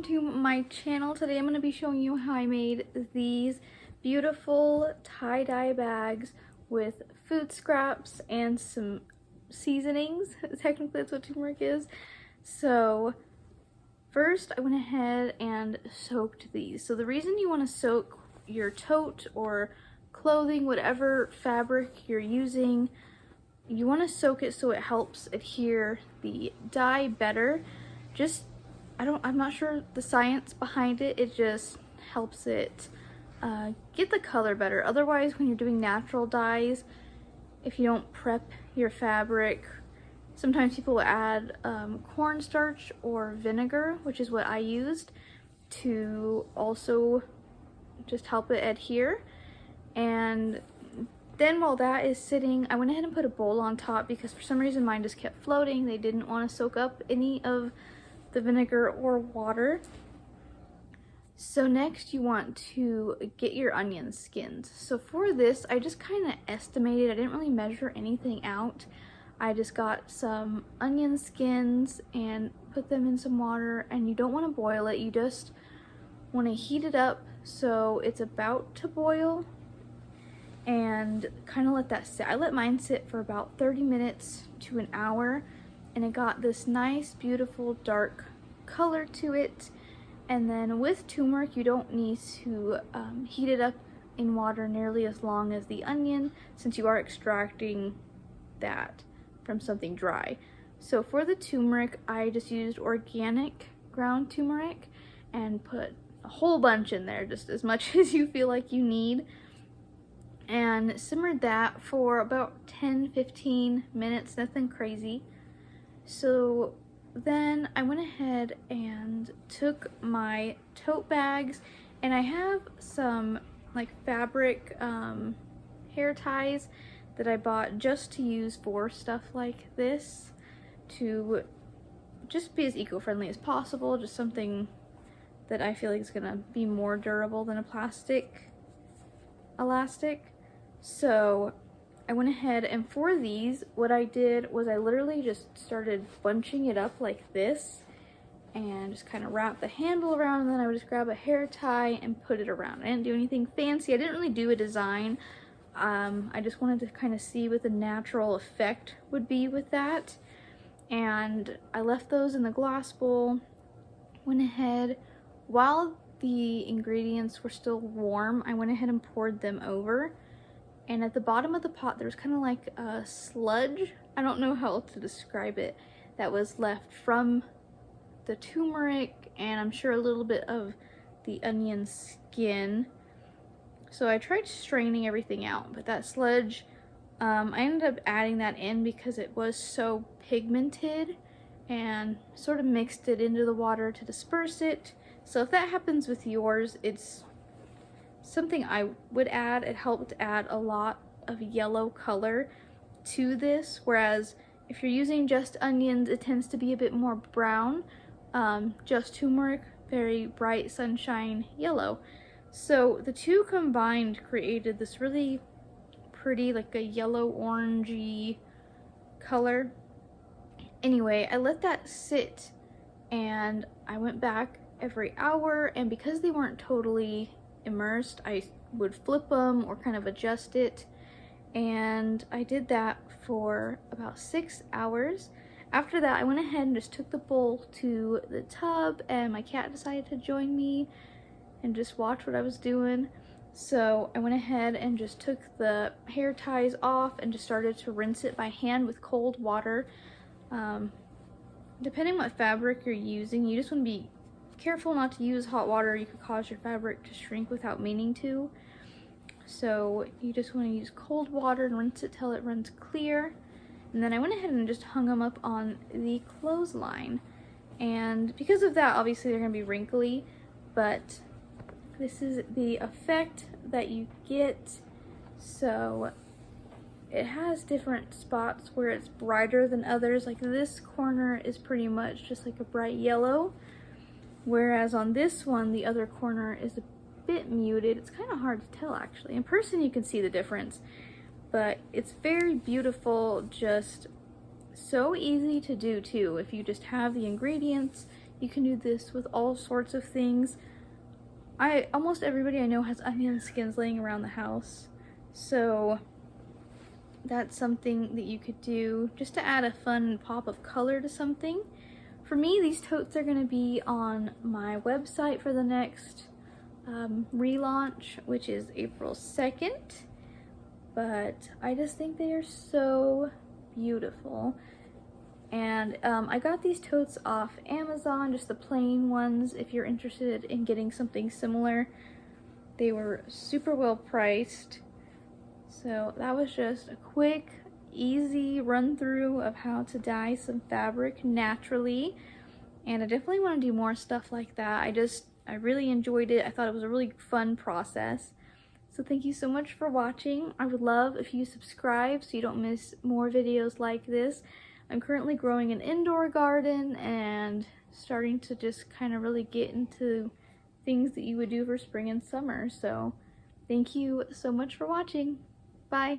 to my channel. Today I'm going to be showing you how I made these beautiful tie-dye bags with food scraps and some seasonings. Technically that's what turmeric is. So first I went ahead and soaked these. So the reason you want to soak your tote or clothing, whatever fabric you're using, you want to soak it so it helps adhere the dye better. I'm not sure the science behind it, it just helps it get the color better. Otherwise, when you're doing natural dyes, if you don't prep your fabric, sometimes people will add cornstarch or vinegar, which is what I used, to also just help it adhere. And then while that is sitting, I went ahead and put a bowl on top because for some reason mine just kept floating. They didn't want to soak up any of the vinegar or water. So next you want to get your onion skins. So for this, I just kind of estimated. I didn't really measure anything out. I just got some onion skins and put them in some water, and you don't want to boil it. You just want to heat it up so it's about to boil and kind of let that sit. I let mine sit for about 30 minutes to an hour, and it got this nice, beautiful, dark color to it. And then with turmeric, you don't need to heat it up in water nearly as long as the onion, since you are extracting that from something dry. So for the turmeric, I just used organic ground turmeric and put a whole bunch in there, just as much as you feel like you need, and simmered that for about 10-15 minutes, nothing crazy. So then I went ahead and took my tote bags, and I have some like fabric hair ties that I bought just to use for stuff like this, to just be as eco-friendly as possible, just something that I feel like is gonna be more durable than a plastic elastic. So I went ahead, and for these, what I did was I literally just started bunching it up like this and just kind of wrap the handle around, and then I would just grab a hair tie and put it around. I didn't do anything fancy. I didn't really do a design. I just wanted to kind of see what the natural effect would be with that. And I left those in the glass bowl, went ahead, while the ingredients were still warm, I went ahead and poured them over. And at the bottom of the pot, there was kind of like a sludge, I don't know how else to describe it, that was left from the turmeric, and I'm sure a little bit of the onion skin. So I tried straining everything out, but that sludge, I ended up adding that in because it was so pigmented, and sort of mixed it into the water to disperse it. So if that happens with yours, it's something I would add. It helped add a lot of yellow color to this, whereas if you're using just onions, it tends to be a bit more brown. Just turmeric, very bright sunshine yellow. So the two combined created this really pretty, like a yellow orangey color. Anyway, I let that sit, and I went back every hour, and because they weren't totally immersed, I would flip them or kind of adjust it, and I did that for about 6 hours. After that, I went ahead and just took the bowl to the tub, and my cat decided to join me and just watch what I was doing. So I went ahead and just took the hair ties off and just started to rinse it by hand with cold water. Depending what fabric you're using, you just want to be careful not to use hot water. You could cause your fabric to shrink without meaning to. So you just want to use cold water and rinse it till it runs clear. And then I went ahead and just hung them up on the clothesline. And because of that, obviously they're going to be wrinkly, but this is the effect that you get. So it has different spots where it's brighter than others. Like this corner is pretty much just like a bright yellow, whereas on this one, the other corner is a bit muted. It's kind of hard to tell actually. In person you can see the difference, but it's very beautiful, just so easy to do too. If you just have the ingredients, You can do this with all sorts of things. Almost everybody I know has onion skins laying around the house, so that's something that you could do just to add a fun pop of color to something. For me, these totes are going to be on my website for the next relaunch, which is April 2nd, but I just think they are so beautiful. And I got these totes off Amazon, just the plain ones. If you're interested in getting something similar, they were super well priced. So that was just a quick, easy run through of how to dye some fabric naturally. And I definitely want to do more stuff like that. I really enjoyed it. I thought it was a really fun process. So thank you so much for watching. I would love if you subscribe so you don't miss more videos like this. I'm currently growing an indoor garden and starting to just kind of really get into things that you would do for spring and summer. So thank you so much for watching. Bye.